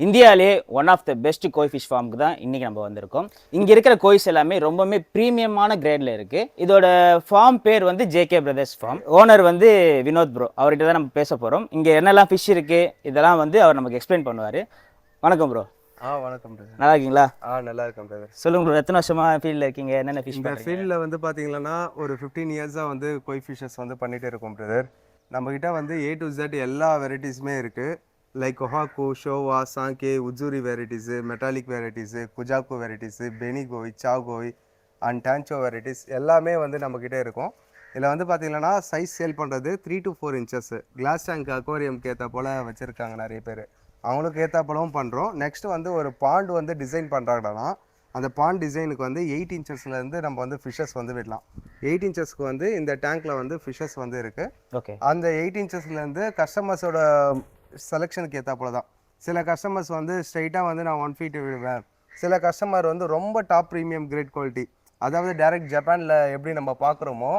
இந்தியாவிலே one of the best koi fish ஃபார்முக்கு தான் இன்றைக்கி நம்ம வந்திருக்கோம். இங்கே இருக்கிற கோய்ஸ் எல்லாமே ரொம்பவுமே ப்ரீமியமான கிரேடில் இருக்குது. இதோட ஃபார்ம் பேர் வந்து ஜேகே பிரதர்ஸ் ஃபார்ம். ஓனர் வந்து வினோத் ப்ரோ. அவர்கிட்ட தான் நம்ம பேச போகிறோம். இங்கே என்னெல்லாம் ஃபிஷ் இருக்குது இதெல்லாம் வந்து அவர் நமக்கு எக்ஸ்பிளைன் பண்ணுவார். வணக்கம் ப்ரோ. வணக்கம் பிரதர். நல்லா இருக்கீங்களா? நல்லா இருக்கேன் பிரதர். சொல்லுங்க ப்ரோ, எத்தனை வருஷமாக ஃபீல்டில் இருக்கீங்க? என்னென்ன ஃபிஷ்? இந்த ஃபீல்டில் வந்து பார்த்தீங்கன்னா ஒரு 15 இயர்ஸாக வந்து கோய் ஃபிஷஸ் வந்து பண்ணிகிட்டே இருக்கோம் பிரதர். நம்மக்கிட்ட வந்து A to Z எல்லா வெரைட்டிஸுமே இருக்குது. Like Kohaku, Showa, Sanke, Utsuri varieties, metallic varieties, Kujaku varieties, Benigoi, Chagoi and Tancho varieties எல்லாமே வந்து நம்மக்கிட்ட இருக்கும். இதில் வந்து பார்த்தீங்கன்னா சைஸ் சேல் பண்ணுறது 3 to 4 inches. கிளாஸ் டேங்க் அக்வாரியம்க்கு ஏற்ற போல் வச்சுருக்காங்க நிறைய பேர். அவங்களுக்கு ஏற்றாப்பளவும் பண்ணுறோம். நெக்ஸ்ட்டு வந்து ஒரு பாண்ட் வந்து டிசைன் பண்ணுறாங்கன்னா அந்த பாண்ட் டிசைனுக்கு வந்து 8 inchesலேருந்து நம்ம வந்து ஃபிஷ்ஷஸ் வந்து விடலாம். 8 inchesக்கு வந்து இந்த டேங்க்கில் வந்து ஃபிஷ்ஷஸ் வந்து இருக்குது. ஓகே. அந்த 8 inchesலேருந்து கஸ்டமர்ஸோட செலெக்ஷனுக்கு ஏற்றாப்போல தான். சில கஸ்டமர்ஸ் வந்து ஸ்ட்ரைட்டாக வந்து நான் 1 feet விடுவேன். சில கஸ்டமர் வந்து ரொம்ப டாப் ப்ரீமியம் கிரேட் குவாலிட்டி, அதாவது டைரக்ட் ஜப்பானில் எப்படி நம்ம பார்க்குறோமோ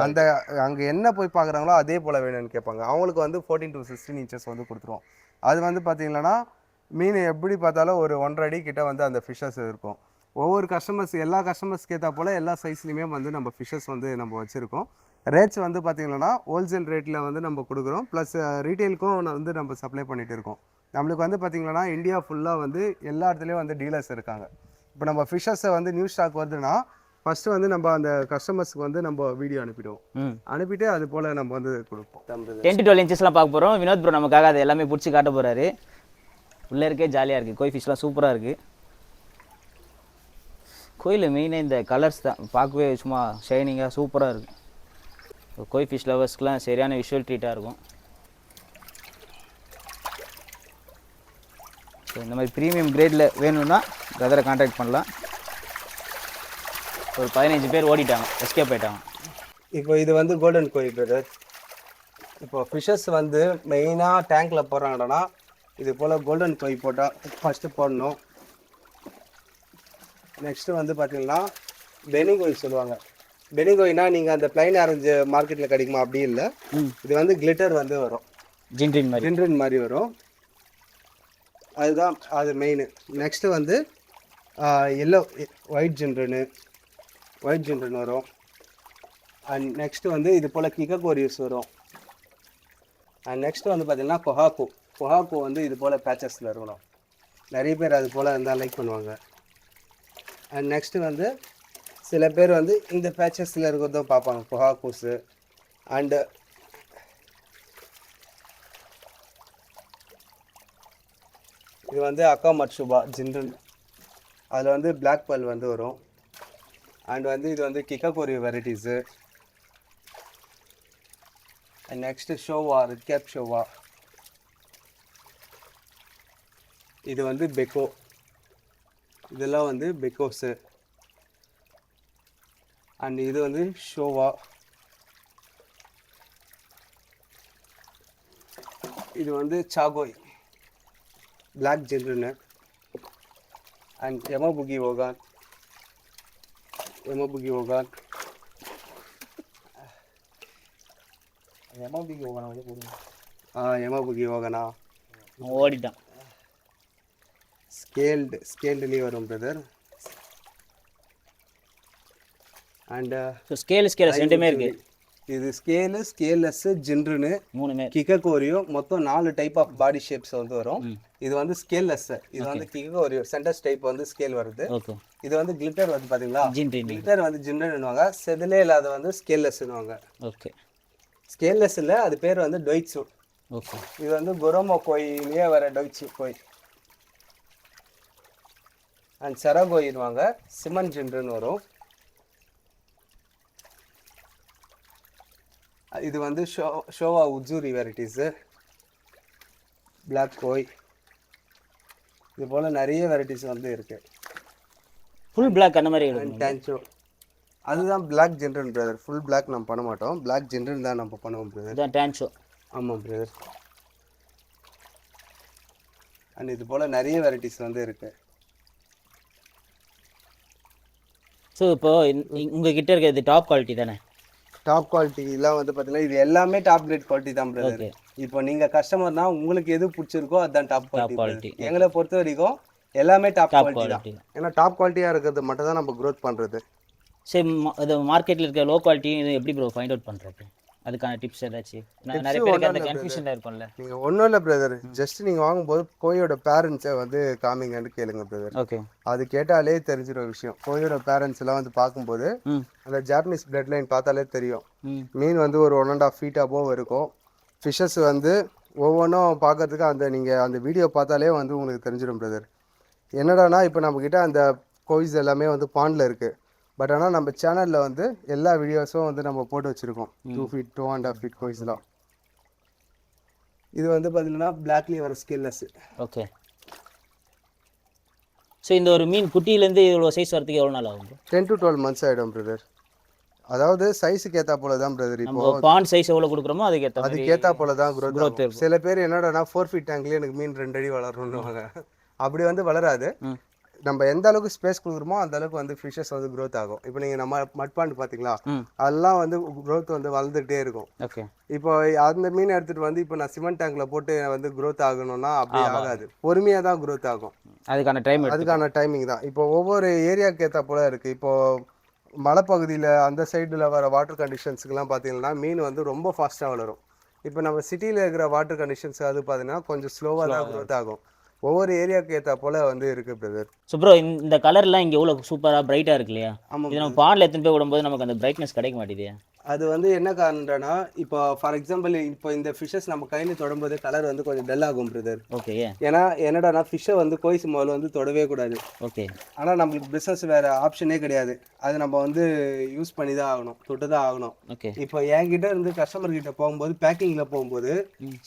அந்த அங்கே என்ன போய் பார்க்குறாங்களோ அதே போல் வேணும்னு கேட்பாங்க. அவங்களுக்கு வந்து 14 to 16 inches வந்து கொடுத்துருவோம். அது வந்து பார்த்தீங்கன்னா மீன் எப்படி பார்த்தாலும் ஒரு 1.5 அடி கிட்ட வந்து அந்த ஃபிஷ்ஷஸ் இருக்கும். ஒவ்வொரு கஸ்டமர்ஸ் எல்லா கஸ்டமர்ஸ்க்கு ஏற்றா போல் எல்லா சைஸ்லையுமே வந்து நம்ம ஃபிஷ்ஷஸ் வந்து நம்ம வச்சுருக்கோம். ரேட்ஸ் வந்து பார்த்திங்கன்னா ஹோல்சேல் ரேட்டில் வந்து நம்ம கொடுக்குறோம். ப்ளஸ் ரீட்டெயிலுக்கும் வந்து நம்ம சப்ளை பண்ணிகிட்டு இருக்கோம். நம்மளுக்கு வந்து பார்த்திங்கன்னா இந்தியா ஃபுல்லாக வந்து எல்லா இடத்துலையும் வந்து டீலர்ஸ் இருக்காங்க. இப்போ நம்ம ஃபிஷ்ஷஸை வந்து நியூ ஸ்டாக் வருதுன்னா ஃபஸ்ட்டு வந்து நம்ம அந்த கஸ்டமர்ஸ்க்கு வந்து நம்ம வீடியோ அனுப்பிடுவோம். அனுப்பிட்டு அது போல் நம்ம வந்து கொடுப்போம். 10 to 12 inchesலாம் பார்க்க போகிறோம். வினோத் ப்ரோ நமக்காக அதை எல்லாமே பிடிச்சி காட்ட போகிறாரு. உள்ளே இருக்கே ஜாலியாக இருக்குது. கோய் ஃபிஷ்லாம் சூப்பராக இருக்குது. கோயிலில் மெயினாக இந்த கலர்ஸ் தான் பார்க்கவே சும்மா ஷைனிங்காக சூப்பராக இருக்குது. கோய் ஃபிஷ் லவர்ஸ்க்குலாம் சரியான விஷுவல் ட்ரீட்டாக இருக்கும். ஸோ இந்த மாதிரி ப்ரீமியம் கிரேடில் வேணும்னா பிரதரை கான்டாக்ட் பண்ணலாம். ஒரு 15 பேர் ஓடிட்டாங்க, எஸ்கேப் ஆகிட்டாங்க. இப்போ இது வந்து கோல்டன் கோய் பிரதர். இப்போ ஃபிஷ்ஷஸ் வந்து மெயினாக டேங்க்கில் போடுறாங்கன்னா இது போல் கோல்டன் கோய் போட்டால் ஃபஸ்ட்டு போடணும். நெக்ஸ்ட்டு வந்து பார்த்தீங்கன்னா பெனிகோய் சொல்லுவாங்க. பெனிகோய்னா நீங்கள் அந்த பிளைன் ஆரஞ்சு மார்க்கெட்டில் கிடைக்குமா? அப்படி இல்லை, இது வந்து கிளிட்டர் வந்து வரும், ஜின்ரின் மாதிரி வரும். அதுதான் அது மெயின். நெக்ஸ்ட்டு வந்து எல்லோ ஒயிட் ஜின்ரன் வரும். அண்ட் நெக்ஸ்ட்டு வந்து இது போல் கிககோரியூஸ் வரும். அண்ட் நெக்ஸ்ட்டு வந்து பார்த்திங்கன்னா கொஹாக்கு வந்து இது போல் பேச்சஸில் இருக்கணும். நிறைய பேர் அது போல் இருந்தால் லைக் பண்ணுவாங்க. அண்ட் நெக்ஸ்ட்டு வந்து சில பேர் வந்து இந்த பேச்சஸில் இருக்கிறதும் பார்ப்பாங்க, கொஹாக்கூஸு. அண்டு இது வந்து அக்கா மட்சுபா ஜின்ரன், அதில் வந்து பிளாக் பல் வந்து வரும். அண்ட் வந்து இது வந்து கிககோரி varieties. And next Showa, red cap Showa. இது வந்து பெக்கோ, இதெல்லாம் வந்து பெக்கோஸு. அண்ட் இது வந்து ஷோவா. இது வந்து சாகோய், பிளாக் ஜின்ரனு. அண்ட் எமபுகி ஓகான். எமபுகி ஓகனா ஓடிட்டான். ஸ்கேல்டுலேயே வரும் பிரதர். அண்ட் ஸ்கேல் ரெண்டுமே இருக்குது. இது ஸ்கேல்லெஸ் ஜின்ரனு, மூணுமே கிககோரியோ. மொத்தம் 4 டைப் ஆஃப் பாடி ஷேப்ஸ் வந்து வரும். இது வந்து ஸ்கேல்லெஸ், இது வந்து கிககோரியோ சென்டர் டைப் வந்து ஸ்கேல் வருது. இது வந்து கிளிட்டர் வந்து பார்த்தீங்களா, கிளிட்டர் வந்து ஜின்ரன்னுவாங்க. செதிலே இல்லாத வந்து ஸ்கேல்லெஸ்னுவாங்க. ஓகே. ஸ்கேல்லெஸ் இல்லை, அது பேர் வந்து டொய்ட்ஸு. ஓகே. இது வந்து குரோமோ கோயிலே வர டொய்ட்ஸு கோய். அண்ட் செரகோயின்வாங்க. சிமன் ஜின்ரன் வரும். இது வந்து ஷோவா உஜூரி வெரைட்டிஸு, பிளாக் கோய். இது போல் நிறைய வெரைட்டிஸ் வந்து இருக்குது. ஃபுல் பிளாக் அந்த மாதிரி டான்ச்சோ, அதுதான் பிளாக் ஜின்ரன் பிரதர். ஃபுல் பிளாக் நம்ம பண்ண மாட்டோம், பிளாக் ஜின்ரன் தான் நம்ம பண்ணுவோம் பிரதர். டான்ச்சோ. ஆமாம் பிரதர். அண்ட் இது போல் நிறைய வெரைட்டிஸ் வந்து இருக்குது. ஸோ இப்போது உங்ககிட்ட இருக்கிறது டாப் குவாலிட்டி தானே? டாப் குவாலிட்டிலாம் வந்து பார்த்தீங்கன்னா இது எல்லாமே டாப் கிரேட் குவாலிட்டி தான் பிரதர். ஓகே. இப்போ நீங்கள் கஸ்டமர்னா உங்களுக்கு எது பிடிச்சிருக்கோ அதுதான் டாப் டாப் குவாலிட்டி. குவாலிட்டி. எங்களை பொறுத்த வரைக்கும் எல்லாமே டாப் டாப் குவாலிட்டி தான். குவாலிட்டி. ஏன்னா டாப் குவாலிட்டியாக இருக்கிறது மட்டும் தான் நம்ம க்ரோத் பண்ணுறது. சரி, இது மார்க்கெட்டில் இருக்க லோ குவாலிட்டி இது எப்படி ப்ரோ ஃபைண்ட் அவுட் பண்ணுறது? அதுக்கான டிப்ஸ் ஏதாச்சும் நிறைய பேருக்கு அந்த கன்ஃபியூஷனில் இருக்கும்ல. நீங்கள் ஒன்றும் இல்லை பிரதர், ஜஸ்ட் நீங்கள் வாங்கும்போது கோயோட பேரண்ட்ஸை வந்து காமிங்கன்னு கேளுங்க பிரதர். ஓகே. அது கேட்டாலே தெரிஞ்சிட விஷயம். கோயோட பேரண்ட்ஸ் எல்லாம் வந்து பார்க்கும்போது அந்த ஜாப்பனீஸ் பிளட் லைன் பார்த்தாலே தெரியும். மீன் வந்து ஒரு 1.5 feet above இருக்கும். ஃபிஷ்ஷஸ் வந்து ஒவ்வொன்றும் பார்க்கறதுக்கு அந்த நீங்கள் அந்த வீடியோ பார்த்தாலே வந்து உங்களுக்கு தெரிஞ்சிடும் பிரதர். என்னடானா இப்போ நம்மக்கிட்ட அந்த கோய்ஸ் எல்லாமே வந்து பாண்டில் இருக்குது. பட் ஆனால் நம்ம சேனலில் வந்து எல்லா வீடியோஸும் வந்து நம்ம போட்டு வச்சுருக்கோம். 2 feet 2.5 feet கோய்ஸ்லாம். இது வந்து பார்த்தீங்கன்னா பிளாக்லேயே வர ஸ்கில்லஸ். ஓகே. ஸோ இந்த ஒரு மீன் குட்டியிலேருந்து இவ்வளோ சைஸ் வரதுக்கு எவ்வளோ நாள் ஆகும்? 10 to 12 months ஆகிடும் பிரதர். அதாவது சைஸுக்கு ஏற்றா போல தான் பிரதர். இப்போ பாண்ட் சைஸ் எவ்வளோ கொடுக்குறோமோ அதுக்கேற்றா போல தான் growth. சில பேர் என்னடா 4 feet டேங்க்லேயே எனக்கு மீன் 2 அடி வளரணும்னுவாங்க. அப்படி வந்து வளராது. நம்ம எந்த அளவுக்கு ஸ்பேஸ் கொடுக்குறோமோ அந்த அளவுக்கு வந்து ஃபிஷஸ் வந்து க்ரோத் ஆகும். இப்போ நீங்கள் நம்ம மட்பாண்டு பார்த்தீங்களா, அதெல்லாம் வந்து க்ரோத் வந்து வளர்ந்துகிட்டே இருக்கும். ஓகே. இப்போ அந்த மீன் எடுத்துகிட்டு வந்து இப்போ நான் சிமெண்ட் டேங்க்ல போட்டு வந்து க்ரோத் ஆகணும்னா அப்படி ஆகாது. பொறுமையாக தான் க்ரோத் ஆகும். அதுக்கான டைமிங் தான். இப்போ ஒவ்வொரு ஏரியாவுக்கு ஏற்றா போல இருக்குது. இப்போ மலைப்பகுதியில் அந்த சைடில் வர வாட்டர் கண்டிஷன்ஸுக்கெல்லாம் பார்த்தீங்கன்னா மீன் வந்து ரொம்ப ஃபாஸ்ட்டாக வளரும். இப்போ நம்ம சிட்டியில் இருக்கிற வாட்டர் கண்டிஷன்ஸ் அது பார்த்தீங்கன்னா கொஞ்சம் ஸ்லோவாக தான் க்ரோத் ஆகும். ஒவ்வொரு ஏரியாவுக்கு ஏற்றா போல் வந்து இருக்குது பிரதர். ஸோ ப்ரோ, இந்த கலர்லாம் இங்கே எவ்வளோ சூப்பராக பிரைட்டாக இருக்கு இல்லையா? இது நம்ம பாண்டில் எடுத்துன்னு போய் விடும்போது நமக்கு அந்த பிரைட்னஸ் கிடைக்க மாட்டேது. அது வந்து என்ன காரணம்னா, இப்போ ஃபார் எக்ஸாம்பிள் இப்போ இந்த ஃபிஷ்ஷஸ் நம்ம கையில் தொடும்போது கலர் வந்து கொஞ்சம் டல் ஆகும் பிரதர். ஓகே. ஏன்னா என்னடானா ஃபிஷ்ஷை வந்து கோய்ஸ் முதல்ல வந்து தொடவே கூடாது. ஓகே. ஆனால் நம்மளுக்கு பிஸ்னஸ் வேறு ஆப்ஷனே கிடையாது. அது நம்ம வந்து யூஸ் பண்ணி தான் ஆகணும், தொட்டு தான் ஆகணும். ஓகே. இப்போ என்கிட்ட இருந்து கஸ்டமர் கிட்ட போகும்போது பேக்கிங்கில் போகும்போது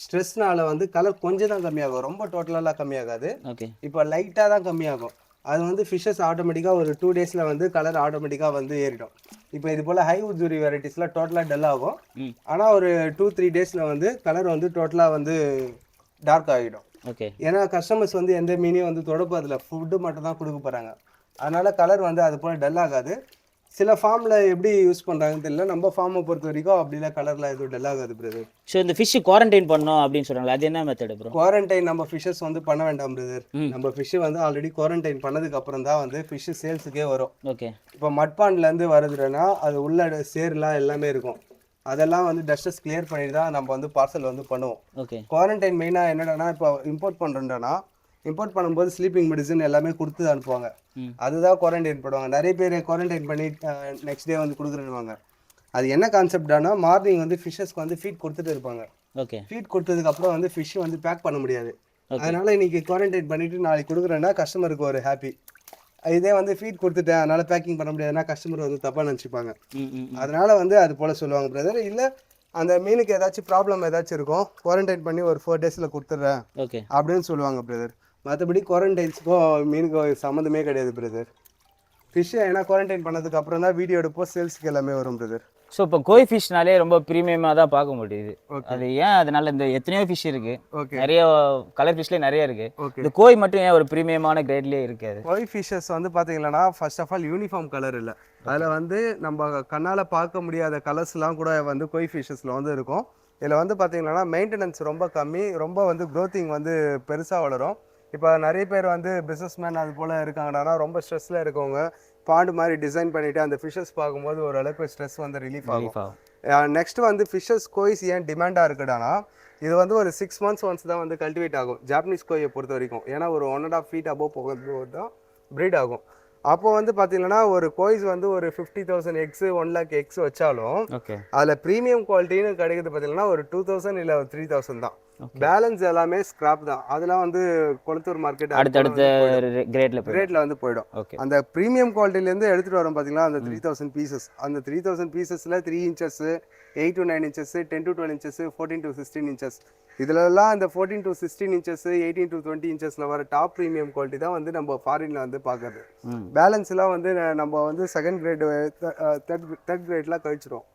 ஸ்ட்ரெஸ்னால வந்து கலர் கொஞ்சம் தான் கம்மியாகும். ரொம்ப டோட்டலாக கம்மியாகாது. ஓகே. இப்போ லைட்டாக தான் கம்மியாகும். அது வந்து ஃபிஷ்ஷஸ் ஆட்டோமேட்டிக்காக ஒரு 2 days வந்து கலர் ஆட்டோமேட்டிக்காக வந்து ஏறிடும். இப்போ இது போல் ஹை உஜூரி வெரைட்டிஸ்லாம் டோட்டலாக டல் ஆகும். ஆனால் ஒரு 2-3 days வந்து கலர் வந்து டோட்டலாக வந்து டார்க் ஆகிடும். ஓகே. ஏன்னா கஸ்டமர்ஸ் வந்து எந்த மீனையும் வந்து தொடப்பதில்லை, ஃபுட்டு மட்டும் தான் கொடுக்க போகிறாங்க. அதனால் கலர் வந்து அது போல் டல் ஆகாது. சில ஃபார்மில் எப்படி யூஸ் பண்ணுறாங்கன்னு தெரியல. நம்ம ஃபார்மை பொறுத்த வரைக்கும் அப்படிலாம் கலரில் எதுவும் டல் ஆகாது பிரதர். ஸோ இந்த ஃபிஷ் குவாரண்டைன் பண்ணோம் அப்படின்னு சொல்கிறாங்களா, அது என்ன மெத்தட் ப்ரோ? குவாரண்டைன் நம்ம ஃபிஷ்ஷஸ் வந்து பண்ண வேண்டாம் பிரதர். நம்ம ஃபிஷ்ஷு வந்து ஆல்ரெடி குவாரண்டைன் பண்ணதுக்கு அப்புறம் தான் வந்து ஃபிஷ்ஷு சேல்ஸுக்கே வரும். ஓகே. இப்போ மட்பாண்ட்லேருந்து வருதுன்னா அது உள்ள சேருலாம் எல்லாமே இருக்கும். அதெல்லாம் வந்து டஸ்டஸ் கிளியர் பண்ணிட்டு தான் நம்ம வந்து பார்சல் வந்து பண்ணுவோம். ஓகே. குவாரண்டைன் மெயினாக என்னடானா, இப்போ இம்போர்ட் பண்ணுறோன்னா இம்போர்ட் பண்ணும்போது ஸ்லீப்பிங் மெடிசன் எல்லாமே கொடுத்து அனுப்புவாங்க. அதுதான் குவாரண்டைன் பண்ணுவாங்க. நிறைய பேர் குவாரண்டைன் பண்ணி நெக்ஸ்ட் டே வந்து கொடுக்குறேன்னுவாங்க. அது என்ன கான்செப்டானா, மார்னிங் வந்து ஃபிஷ்ஷஸ்க்கு வந்து ஃபீட் கொடுத்துட்டு இருப்பாங்க. ஓகே. ஃபீட் கொடுத்ததுக்கப்புறம் வந்து ஃபிஷ் வந்து பேக் பண்ண முடியாது. அதனால் இன்றைக்கி குவாரண்டைன் பண்ணிவிட்டு நாளைக்கு கொடுக்குறேன்னா கஸ்டமருக்கு ஒரு ஹாப்பி. இதே வந்து ஃபீட் கொடுத்துட்டேன் அதனால் பேக்கிங் பண்ண முடியாதுன்னா கஸ்டமர் வந்து தப்பாக நினச்சிப்பாங்க. அதனால் வந்து அது போல் சொல்லுவாங்க பிரதர். இல்லை அந்த மீனுக்கு ஏதாச்சும் ப்ராப்ளம் ஏதாச்சும் இருக்கும், குவாரண்டைன் பண்ணி ஒரு 4 days கொடுத்துட்றேன் அப்படின்னு சொல்லுவாங்க பிரதர். மற்றபடி குவாரண்டைன்ஸுக்கும் மீனுக்கும் சம்மந்தமே கிடையாது பிரதர். ஃபிஷ்ஷை ஏன்னா குவாரண்டைன் பண்ணதுக்கு அப்புறம் தான் வீடியோ எடுப்போம், சேல்ஸுக்கு எல்லாமே வரும் பிரதர். ஸோ இப்போ கோய் ஃபிஷ்னாலே ரொம்ப ப்ரீமியமாக தான் பார்க்க முடியுது. அது ஏன் அதனால இந்த எத்தனையோ ஃபிஷ் இருக்கு, நிறைய கலர் ஃபிஷ்லேயே நிறைய இருக்கு. இந்த கோய் மட்டும் ஏன் ஒரு ப்ரீமியமான கிரேட்லேயே இருக்காது? கோய் ஃபிஷ்ஷஸ் வந்து பார்த்தீங்கன்னா first of all uniform colour இல்லை. அதில் வந்து நம்ம கண்ணால் பார்க்க முடியாத கலர்ஸ்லாம் கூட வந்து கோய் ஃபிஷ்ஷஸில் வந்து இருக்கும். இதில் வந்து பார்த்தீங்கன்னா மெயின்டெனன்ஸ் ரொம்ப கம்மி, ரொம்ப வந்து க்ரோத்திங் வந்து பெருசாக வளரும். இப்போ நிறைய பேர் வந்து பிஸ்னஸ்மேன் அது போல் இருக்காங்கன்னா ரொம்ப ஸ்ட்ரெஸ்ஸில் இருக்கவங்க பாண்டு மாதிரி டிசைன் பண்ணிவிட்டு அந்த ஃபிஷ்ஷஸ் பார்க்கும்போது ஓரளவுக்கு ஸ்ட்ரெஸ் வந்து ரிலீஃப் ஆகும். நெக்ஸ்ட் வந்து ஃபிஷ்ஷஸ் கோய்ஸ் ஏன் டிமாண்டாக இருக்குடானா, இது வந்து ஒரு 6 months ஒன்ஸ் தான் வந்து கல்டிவேட் ஆகும் ஜாப்பனீஸ் கோயை பொறுத்த வரைக்கும். ஏன்னா ஒரு 1.5 feet above போகும்போது தான் ப்ரீட் ஆகும். அப்போது வந்து பார்த்தீங்கன்னா ஒரு கோய்ஸ் வந்து ஒரு 50,000 எக்ஸு 1 lakh எக்ஸ் வச்சாலும் அதில் ப்ரீமியம் குவாலிட்டின்னு கிடைக்கிறது பார்த்தீங்கன்னா ஒரு 2,000 இல்லை 3,000 தான். பேலன்ஸ் எல்லாமே ஸ்கிராப் தான். அதெல்லாம் வந்து கொளத்தூர் மார்க்கெட் அடுத்தடுத்த கிரேட்ல வந்து போயிடும். அந்த ப்ரீமியம் குவாலிட்டிலேருந்து எடுத்துகிட்டு வரோம் பார்த்தீங்களா, அந்த 3,000 பீசஸ். அந்த 3,000 பீசஸில் 3 inches 8 to 9 inches 10 to 12 inches 14 to 16 inches இதிலெல்லாம் அந்த 14 to 16 inches 18 to 20 inchesல வர டாப் ப்ரீமியம் குவாலிட்டி தான் வந்து நம்ம ஃபாரின்ல வந்து பார்க்குறது. பேலன்ஸ்லாம் வந்து நம்ம வந்து செகண்ட் கிரேட் தேர்ட் கிரேட்லாம் கழிச்சிடும்.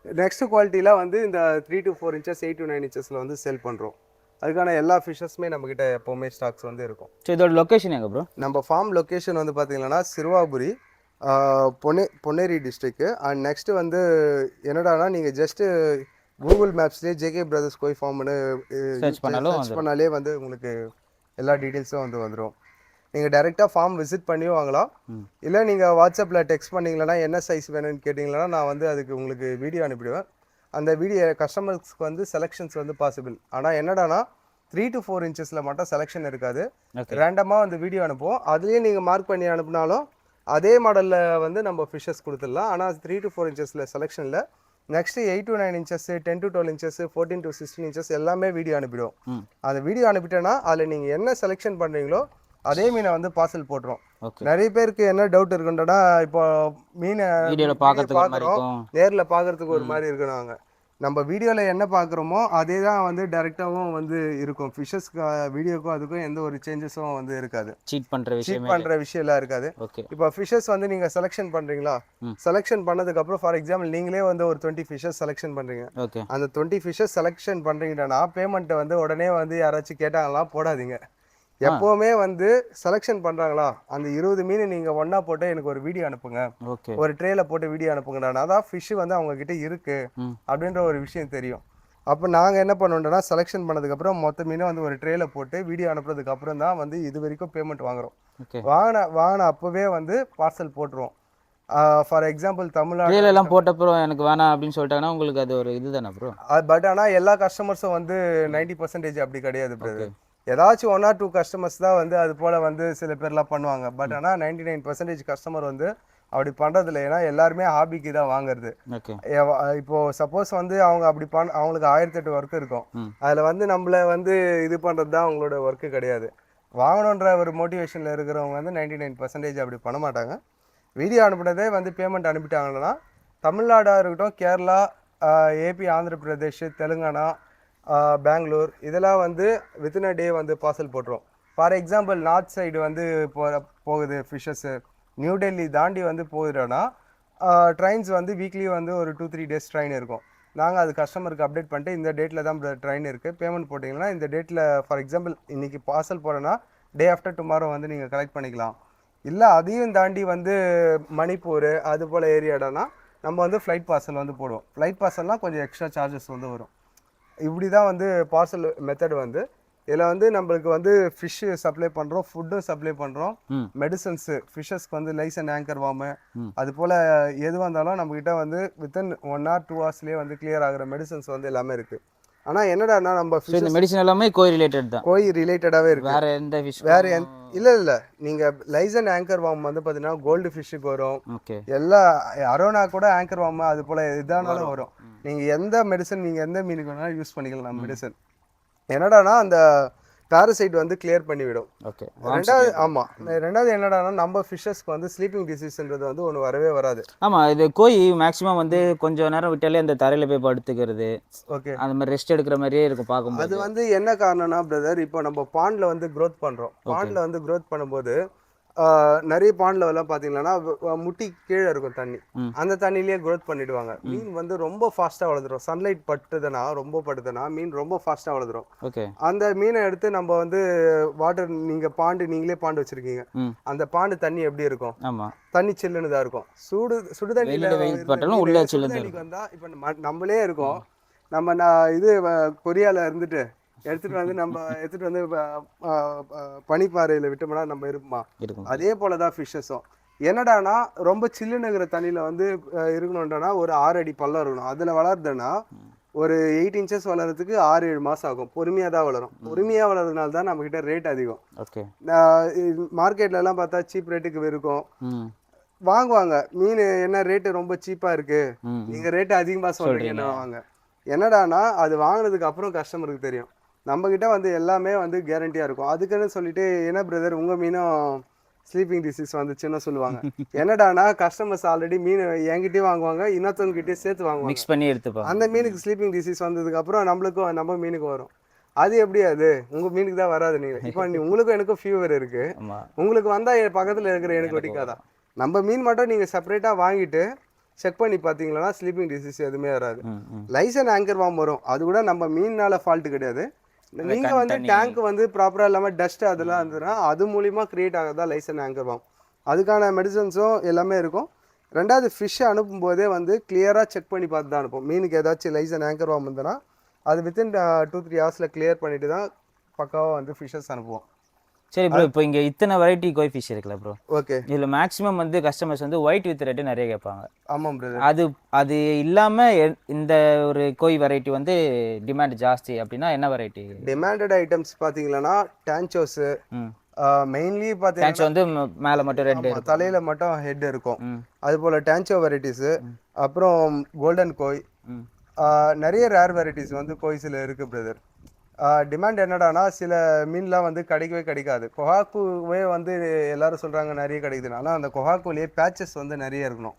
நெக்ஸ்ட் குவாலிட்டியில் வந்து இந்த 3 to 4 inches 8 to 9 inchesல வந்து செல் பண்ணுறோம். அதுக்கான எல்லா ஃபிஷ்ஷஸுமே நம்மக்கிட்ட எப்போவுமே ஸ்டாக்ஸ் வந்து இருக்கும். ஸோ இதோட லொக்கேஷன் எங்கே ப்ரோ? நம்ம ஃபார்ம் லொக்கேஷன் வந்து பார்த்தீங்கன்னா Siruvapuri Ponneri district. And next வந்து என்னடானா நீங்கள் ஜஸ்ட்டு கூகுள் மேப்ஸ்லேயே ஜேகே பிரதர்ஸ் கோய் ஃபார்ம்னு சர்ச் பண்ணாலும் சர்ச் பண்ணாலே வந்து உங்களுக்கு எல்லா டீட்டெயில்ஸும் வந்துடும். நீங்கள் டைரெக்டாக ஃபார்ம் விசிட் பண்ணியும் வாங்கலாம். இல்லை நீங்கள் வாட்ஸ்அப்பில் டெக்ஸ்ட் பண்ணிங்களா என்ன சைஸ் வேணும்னு கேட்டிங்களா நான் வந்து அதுக்கு உங்களுக்கு வீடியோ அனுப்பிடுவேன். அந்த வீடியோ கஸ்டமர்ஸ்க்கு வந்து செலெக்ஷன்ஸ் வந்து பாசிபிள். ஆனால் என்னடானா 3 to 4 இன்ச்சஸில் மட்டும் செலெக்ஷன் இருக்காது. ரேண்டமாக அந்த வீடியோ அனுப்புவோம். அதுலேயே நீங்கள் மார்க் பண்ணி அனுப்புனாலும் அதே மாடலில் வந்து நம்ம ஃபிஷஸ் கொடுத்துடலாம். ஆனால் 3 to 4 இன்ச்சஸில் செலெக்ஷன் இல்லை. Next 8 to 9 inches, 10 to 12 inches, 14 to 16 inches எல்லாமே வீடியோ அனுப்பிடுவோம். அந்த வீடியோ அனுப்பிட்டேன்னா அதில் நீங்கள் என்ன செலெக்ஷன் பண்ணுறீங்களோ அதே மீனை வந்து பார்சல் போட்டுரும். நிறைய பேருக்கு என்ன டவுட் இருக்குன்றா, இப்போ மீனை பார்க்குறோம், நேரில் பார்க்கறதுக்கு ஒரு மாதிரி இருக்கணும். நம்ம வீடியோவில் என்ன பார்க்குறோமோ அதே தான் வந்து டேரெக்டாகவும் வந்து இருக்கும். ஃபிஷஸ்க்கு வீடியோக்கும் அதுக்கும் எந்த ஒரு சேஞ்சஸும் வந்து இருக்காது. சீட் பண்ணுற விஷயம்லாம் இருக்காது. இப்போ ஃபிஷஸ் வந்து நீங்கள் செலெக்ஷன் பண்ணுறீங்களா, செலெக்ஷன் பண்ணதுக்கப்புறம் ஃபார் எக்ஸாம்பிள் நீங்களே வந்து ஒரு 20 ஃபிஷஸ் செலெக்ஷன் பண்ணுறீங்க. அந்த 20 ஃபிஷஸ் செலெக்ஷன் பண்ணுறீங்கன்னா பேமெண்ட்டை வந்து உடனே வந்து யாராச்சும் கேட்டாங்களா போடாதீங்க. எப்பவுமே வந்து செலெக்ஷன் பண்றாங்களா அந்த 20 மீன் நீங்க ஒண்ணா போட்டு எனக்கு ஒரு வீடியோ அனுப்புங்க, ஒரு ட்ரேல போட்டு வீடியோ அனுப்புங்கடா, அதான் ஃபிஷ் வந்து அவங்க கிட்ட இருக்கு அப்படின்ற ஒரு விஷயம் தெரியும். அப்போ நாங்கள் என்ன பண்ணுவோம்னா செலெக்ஷன் பண்ணதுக்கப்புறம் மொத்த மீனை வந்து ஒரு ட்ரேல போட்டு வீடியோ அனுப்புறதுக்கு அப்புறம் தான் வந்து இது வரைக்கும் பேமெண்ட் வாங்குறோம். வாங்கின அப்போவே வந்து பார்சல் போட்டுருவோம். ஃபார் எக்ஸாம்பிள் தமிழ்நாடு எல்லாம் போட்டப்பறம் எனக்கு வேணாம் அப்படின்னு சொல்லிட்டாங்கன்னா உங்களுக்கு அது ஒரு இதுதானே ப்ரோ. பட் ஆனால் எல்லா கஸ்டமர்ஸும் வந்து 90% அப்படி கிடையாது பிரதர். ஏதாச்சும் 1 or 2 கஸ்டமர்ஸ் தான் வந்து அது போல் வந்து சில பேர்லாம் பண்ணுவாங்க. பட் ஆனால் 99% கஸ்டமர் வந்து அப்படி பண்ணுறதில்ல. ஏன்னா எல்லாருமே ஹாபிக்கு தான் வாங்குறது. இப்போ சப்போஸ் வந்து அவங்க அப்படி அவங்களுக்கு 1008 ஒர்க் இருக்கும். அதில் வந்து நம்மளை வந்து இது பண்ணுறது தான் அவங்களோட ஒர்க்கு கிடையாது. வாங்கணுன்ற ஒரு மோட்டிவேஷனில் இருக்கிறவங்க வந்து 99% அப்படி பண்ண மாட்டாங்க. வீடியோ அனுப்புனதே வந்து பேமெண்ட் அனுப்பிட்டாங்கன்னா தமிழ்நாடாக இருக்கட்டும், கேரளா, ஏபி, ஆந்திர பிரதேஷ், தெலுங்கானா, பெங்களூர் இதெல்லாம் வந்து வித்தின் அ டே வந்து பார்சல் போட்டுரும். ஃபார் எக்ஸாம்பிள் நார்த் சைடு வந்து போகுது ஃபிஷ்ஷஸ்ஸு, நியூ டெல்லி தாண்டி வந்து போகுதுன்னா ட்ரெயின்ஸ் வந்து வீக்லி வந்து ஒரு 2-3 days ட்ரெயின் இருக்கும். நாங்கள் அது கஸ்டமருக்கு அப்டேட் பண்ணிட்டு இந்த டேட்டில் தான் ட்ரெயின் இருக்குது, பேமெண்ட் போட்டிங்கன்னா இந்த டேட்டில் ஃபார் எக்ஸாம்பிள் இன்றைக்கி பார்சல் போகிறேன்னா டே ஆஃப்டர் டுமாரோ வந்து நீங்கள் கலெக்ட் பண்ணிக்கலாம். இல்லை அதையும் தாண்டி வந்து மணிப்பூர் அது போல் ஏரியாடானா நம்ம வந்து ஃப்ளைட் பார்சல் வந்து போடுவோம். ஃப்ளைட் பார்சல்னால் கொஞ்சம் எக்ஸ்ட்ரா சார்ஜஸ் வந்து வரும். இப்படி தான் வந்து பார்சல் மெத்தட் வந்து. இதில் வந்து நம்மளுக்கு வந்து ஃபிஷ்ஷு சப்ளை பண்ணுறோம், ஃபுட்டும் சப்ளை பண்ணுறோம், மெடிசன்ஸு ஃபிஷ்ஷஸ்க்கு வந்து லைஸ் அண்ட் ஆங்கர் வார்மு அது போல் எதுவாக இருந்தாலும் நம்மக்கிட்ட வந்து வித்தின் 1 or 2 hours வந்து கிளியர் ஆகிற மெடிசன்ஸ் வந்து எல்லாமே இருக்குது. ஆனால் என்னடானா நம்ம மெடிசன் எல்லாமே கோய் ரிலேட்டட் தான், கோய் ரிலேட்டடாகவே இருக்குது. வேறு எந்த ஃபிஷ் இல்லை நீங்கள் லைஸ் அண்ட் ஆங்கர் வார்ம் வந்து பார்த்தீங்கன்னா கோல்டு ஃபிஷ்ஷுக்கு வரும், எல்லா அரோனா கூட ஆங்கர் வார்ம் அது போல் இதானாலும் வரும். நீங்கள் எந்த மெடிசன் நீங்கள் எந்த மீனுக்கு வேணாலும் யூஸ் பண்ணிக்கலாம் மெடிசன். என்னடானா அந்த பேரசைட் வந்து கிளியர் பண்ணிவிடும். ரெண்டாவது என்னடானா நம்ம ஃபிஷ்ஷஸ்க்கு வந்து ஸ்லீப்பிங் டிசீஸ்ன்றது வந்து ஒன்று வரவே வராது. இது கோய் மேக்ஸிமம் வந்து கொஞ்சம் நேரம் விட்டாலே அந்த தரையில் போய் படுத்துக்கிறது, அந்த மாதிரி ரெஸ்ட் எடுக்கிற மாதிரியே இருக்கும் பார்க்கும்போது. அது வந்து என்ன காரணம்னா பிரதர், இப்போ நம்ம பாண்டில் வந்து க்ரோத் பண்ணுறோம். பாண்டில் வந்து க்ரோத் பண்ணும்போது நிறைய பாண்டில் எல்லாம் பார்த்தீங்கன்னா முட்டி கீழே இருக்கும் தண்ணி, அந்த தண்ணியிலேயே க்ரோத் பண்ணிடுவாங்க. மீன் வந்து ரொம்ப ஃபாஸ்ட்டாக வளர்ந்துடும். சன்லைட் ரொம்ப பட்டுதுன்னா மீன் ரொம்ப ஃபாஸ்ட்டாக வளர்ந்துடும். அந்த மீனை எடுத்து நம்ம வந்து வாட்டர், நீங்களே பாண்டு வச்சிருக்கீங்க, அந்த பாண்டு தண்ணி எப்படி இருக்கும்? தண்ணி சில்லுன்னு தான் இருக்கும். சுடுதண்ணிக்கு வந்தா இப்போ நம்மளே இருக்கோம், நம்ம இது கொரியால இருந்துட்டு எடுத்துட்டு வந்து பனிப்பாறையில் விட்டோம்னா நம்ம இருப்போமா? அதே போலதான் ஃபிஷ்ஷஸும். என்னடானா ரொம்ப சில்லுனுங்கிற தண்ணியில வந்து இருக்கணும்ன்றனா ஒரு 6 அடி பள்ளம் இருக்கணும். அதுல வளருதுன்னா ஒரு 8 inches வளர்றதுக்கு 6-7 மாசம் ஆகும். பொறுமையா தான் வளரும். பொறுமையா வளர்றதுனால தான் நம்ம கிட்ட ரேட் அதிகம். மார்க்கெட்ல எல்லாம் பார்த்தா சீப் ரேட்டுக்கு இருக்கும், வாங்குவாங்க. மீன் என்ன ரேட்டு ரொம்ப சீப்பா இருக்கு, நீங்க ரேட்டு அதிகமா சொல்றீங்கன்னு வாங்க. என்னடானா அது வாங்கினதுக்கு அப்புறம் கஸ்டமருக்கு தெரியும் நம்ம கிட்ட வந்து எல்லாமே வந்து கேரண்டியா இருக்கும். அதுக்குன்னு சொல்லிட்டு என்ன பிரதர் உங்க மீனும் ஸ்லீப்பிங் டிசீஸ் வந்துச்சுன்னு சொல்லுவாங்க. என்னடானா கஸ்டமர்ஸ் ஆல்ரெடி மீன் என்கிட்டயே வாங்குவாங்க, இன்னொருத்தவங்க கிட்டே சேர்த்து வாங்குவாங்க, மிக்ஸ் பண்ணி எடுத்துப்பாங்க. அந்த மீனுக்கு ஸ்லீப்பிங் டிசீஸ் வந்ததுக்கு அப்புறம் நம்ம மீனுக்கு வரும். அது எப்படி? அது உங்க மீனுக்கு தான் வராது. நீங்க இப்போ உங்களுக்கும் எனக்கும் ஃபீவர் இருக்கு, உங்களுக்கு வந்தா பக்கத்துல இருக்கிற எனக்கு வெடிக்காதான்? நம்ம மீன் மட்டும் நீங்க செப்பரேட்டா வாங்கிட்டு செக் பண்ணி பார்த்தீங்களா ஸ்லீப்பிங் டிசீஸ் எதுவுமே வராது. லைஸ் அண்ட் ஆங்கர் வார்ம் வரும், அது கூட நம்ம மீனால ஃபால்ட் கிடையாது. நீங்க வந்து டேங்க் வந்து ப்ராப்பரா இல்லாம டஸ்ட் அதெல்லாம் இருந்ததுன்னா அது மூலியமா கிரியேட் ஆகதான் லைஸ் அண்ட் ஆங்கர் வார்ம். அதுக்கான மெடிசன்ஸும் எல்லாமே இருக்கும். ரெண்டாவது ஃபிஷ்ஷை அனுப்பும்போதே வந்து கிளியராக செக் பண்ணி பார்த்து தான் அனுப்பும். மீனுக்கு ஏதாச்சும் லைசன் ஆங்கர் வார்ம் இருந்ததுன்னா அது வித்தின் 2-3 ஹவர்ஸில் கிளியர் பண்ணிட்டு தான் பக்காவாக வந்து ஃபிஷ்ஷஸ் அனுப்புவோம். சரி ப்ரோ, இப்போ இங்கே இத்தனை வெரைட்டி கோய் ஃபிஷ் இருக்குல்ல ப்ரோ, ஓகே. இதில் மேக்ஸிமம் வந்து கஸ்டமர்ஸ் வந்து ஒயிட் வித் ரெட்டு நிறைய கேட்பாங்க. ஆமாம் பிரதர். அது அது இல்லாமல் இந்த ஒரு கோய் வெரைட்டி வந்து டிமாண்ட் ஜாஸ்தி அப்படின்னா என்ன வெரைட்டி? டிமாண்டட் ஐட்டம்ஸ் பார்த்தீங்கன்னா டான்ச்சோஸு, மெயின்லி டேன்ச் பார்த்தீங்கன்னா வந்து மேலே மட்டும் ரெட்டு தலையில் மட்டும் ஹெட் இருக்கும். அது போல் டான்ச்சோ வெரைட்டிஸு, அப்புறம் கோல்டன் கோய், நிறைய ரேர் வெரைட்டிஸ் வந்து கோய்ஸில் இருக்குது பிரதர். டிமாண்ட் என்னடானா சில மீன்லாம் வந்து கிடைக்கவே கிடைக்காது. கொஹாக்குவே வந்து எல்லாரும் சொல்கிறாங்க நிறைய கிடைக்குதுன்னு. ஆனால் அந்த கொஹாக்குலேயே பேச்சஸ் வந்து நிறைய இருக்கணும்.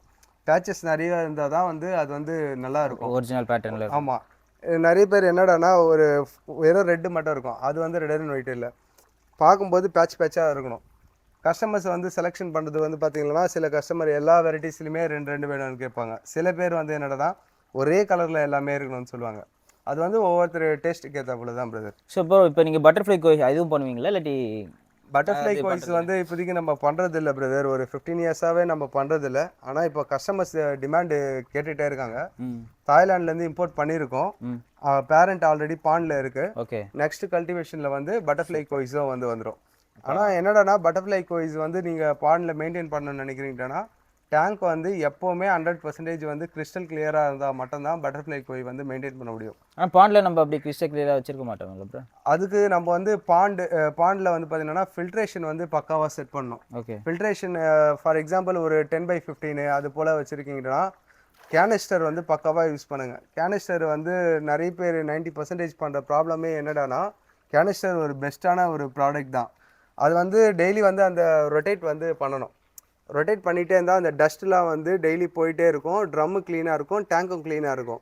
பேச்சஸ் நிறைய இருந்தால் தான் வந்து அது வந்து நல்லா இருக்கும், ஒரிஜினல் பேட்டர்னில். ஆமாம். நிறைய பேர் என்னடானா ஒரு வெறும் ரெட்டு மட்டும் இருக்கும், அது வந்து ரெட் அண்ட் ஒயிட் இல்லை, பார்க்கும்போது பேட்ச் பேட்சாக இருக்கணும். கஸ்டமர்ஸ் வந்து செலெக்ஷன் பண்ணுறது வந்து பார்த்தீங்கன்னா சில கஸ்டமர் எல்லா வெரைட்டிஸ்லையுமே ரெண்டு ரெண்டு வேணும்னு கேட்பாங்க. சில பேர் வந்து என்னடா ஒரே கலரில் எல்லாமே இருக்கணும்னு சொல்லுவாங்க. அது வந்து ஒவ்வொருத்தர் டேஸ்ட்டுக்கு ஏற்றாப்புல தான் பிரதர். ஸோ இப்போ நீங்கள் பட்டர்ஃப்ளை கோய் இதுவும் பண்ணுவீங்களா இல்லாட்டி? பட்டர்ஃப்ளை கோய்ஸ் வந்து இப்போதைக்கு நம்ம பண்ணுறது இல்லை பிரதர். ஒரு 15 இயர்ஸாகவே நம்ம பண்ணுறது இல்லை. ஆனால் இப்போ கஸ்டமர்ஸ் டிமாண்டு கேட்டுகிட்டே இருக்காங்க. தாய்லாண்ட்லேருந்து இம்போர்ட் பண்ணியிருக்கோம். பேரண்ட் ஆல்ரெடி பாண்டில் இருக்குது. ஓகே. நெக்ஸ்ட் கல்டிவேஷனில் வந்து பட்டர்ஃப்ளை கோய்ஸும் வந்து வந்துடும். ஆனால் என்னடானா பட்டர்ஃப்ளை கோய்ஸ் வந்து நீங்கள் பாண்டில் மெயின்டைன் பண்ணணும்னு நினைக்கிறீங்கன்னா டேங்க் வந்து எப்போவுமே 100% வந்து கிறிஸ்டல் கிளியராக இருந்தால் மட்டும்தான் பட்டர்ஃப்ளை கோய் வந்து மெயின்டைன் பண்ண முடியும். ஆனால் பாண்டில் நம்ம அப்படி கிறிஸ்டல் கிளியராக வச்சிருக்க மாட்டோம் ப்ரோ. அதுக்கு நம்ம வந்து பாண்டில் வந்து பார்த்தீங்கன்னா ஃபில்ட்ரேஷன் வந்து பக்காவாக செட் பண்ணணும். ஓகே. ஃபில்ட்ரேஷன் ஃபார் எக்ஸாம்பிள் ஒரு 10/15 அது போல் வச்சுருக்கீங்கன்னா கேனிஸ்டர் வந்து பக்காவாக யூஸ் பண்ணுங்கள். கேனிஸ்டர் வந்து நிறைய பேர் 90% பண்ணுற ப்ராப்ளமே என்னடானா கேனிஸ்டர் ஒரு பெஸ்ட்டான ஒரு ப்ராடக்ட் தான். அது வந்து டெய்லி வந்து அந்த ரொட்டேட் வந்து பண்ணணும். ரொட்டேட் பண்ணிகிட்டே இருந்தால் அந்த டஸ்ட்லாம் வந்து டெய்லி போயிட்டே இருக்கும். ட்ரம்மு க்ளீனாக இருக்கும், டேங்க்கும் க்ளீனாக இருக்கும்.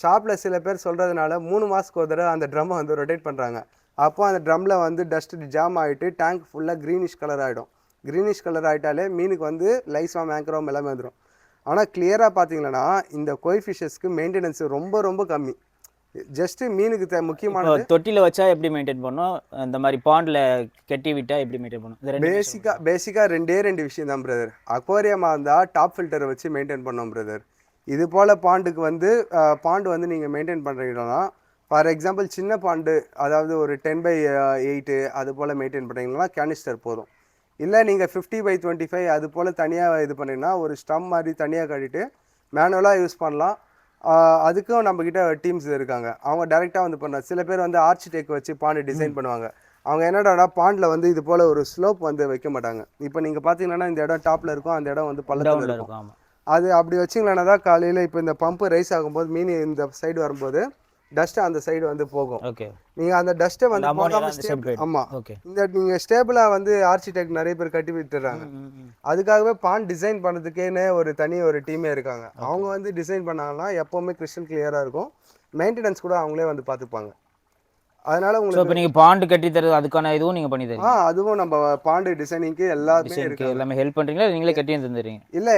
ஷாப்பில் சில பேர் சொல்கிறதுனால 3 மாதத்துக்கு ஒரு தடவை அந்த ட்ரம்மை வந்து ரொட்டேட் பண்ணுறாங்க. அப்போ அந்த ட்ரம்மில் வந்து டஸ்ட்டு ஜாம் ஆகிட்டு டேங்க் ஃபுல்லாக க்ரீனிஷ் கலர் ஆகிடும். க்ரீனிஷ் கலர் ஆகிட்டாலே மீனுக்கு வந்து லைஸ்வாம் ஆங்கரோம் எல்லாமே வந்துடும். ஆனால் கிளியராக பார்த்தீங்கன்னா இந்த கோய் ஃபிஷ்ஷஸ்க்கு மெயின்டெனன்ஸ் ரொம்ப ரொம்ப கம்மி. ஜஸ்ட்டு மீனுக்கு முக்கியமானது தொட்டியில் வச்சா எப்படி மெயின்டைன் பண்ணணும், இந்த மாதிரி பாண்டில் கட்டி விட்டால் எப்படி மெயின்டைன் பண்ணணும்? பேசிக்காக ரெண்டு விஷயம் தான் பிரதர். அக்வாரியமாக இருந்தால் டாப் ஃபில்டரை வச்சு மெயின்டைன் பண்ணோம் பிரதர். இது போல் பாண்டுக்கு வந்து பாண்டு வந்து நீங்கள் மெயின்டைன் பண்ணுறீங்கன்னா ஃபார் எக்ஸாம்பிள் சின்ன பாண்டு அதாவது ஒரு 10/8 அது போல் மெயின்டைன் பண்ணுறீங்கன்னா கேனிஸ்டர் போதும். இல்லை நீங்கள் 50/25 அது போல் தனியாக இது பண்ணிங்கன்னா ஒரு ஸ்டம் மாதிரி தனியாக கட்டிட்டு மேனுவலாக யூஸ் பண்ணலாம். அதுக்கும் நம்மக்கிட்ட டீம்ஸ் இருக்காங்க, அவங்க டேரெக்டாக வந்து பண்ண. சில பேர் வந்து ஆர்ச்சிடெக் வச்சு பாண்டு டிசைன் பண்ணுவாங்க. அவங்க என்னடானா பாண்டில் வந்து இது போல் ஒரு ஸ்லோப் வந்து வைக்க மாட்டாங்க. இப்போ நீங்கள் பார்த்தீங்கன்னா இந்த இடம் டாப்பில் இருக்கும், அந்த இடம் வந்து பள்ளத்தில் இருக்கும். அது அப்படி வச்சிங்களேன்னா தான் காலையில் இப்போ இந்த பம்பு ரைஸ் ஆகும்போது மீன் இந்த சைடு வரும்போது டஸ்ட்டு அந்த சைடு வந்து போகும். ஓகே. நீங்கள் அந்த டஸ்ட்டை வந்து ஆமாம் இந்த நீங்கள் ஸ்டேபிளாக வந்து ஆர்ச்சிடெக்ட் நிறைய பேர் கட்டி விட்டுறாங்க. அதுக்காகவே பாண்ட் டிசைன் பண்ணுறதுக்கேன்னு ஒரு தனி ஒரு டீமே இருக்காங்க. அவங்க வந்து டிசைன் பண்ணாங்கன்னா எப்போவுமே கிறிஸ்டல் கிளியராக இருக்கும். மெயின்டெனன்ஸ் கூட அவங்களே வந்து பார்த்துப்பாங்க. அதனால உங்களுக்கு இப்போ நீங்கள் பாண்டு கட்டி தருது அதுக்கான இதுவும் நீங்கள் பண்ணி தரீங்க? அதுவும் நம்ம பாண்டு டிசைனிங்க்கு எல்லாமே ஹெல்ப் பண்ணுறீங்களா, நீங்களே கட்டி தந்துடுறீங்க? இல்லை,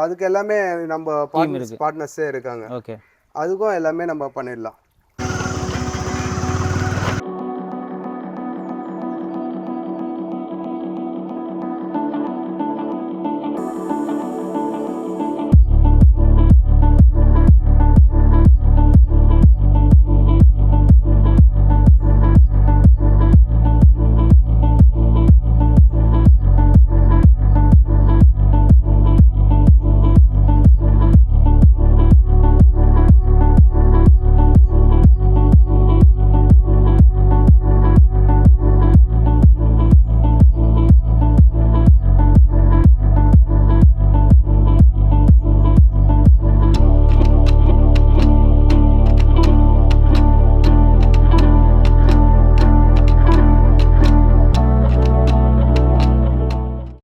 அதுக்கு எல்லாமே நம்ம பார்ட்னர்ஸே இருக்காங்க. ஓகே. அதுக்கும் எல்லாமே நம்ம பண்ணிடலாம்.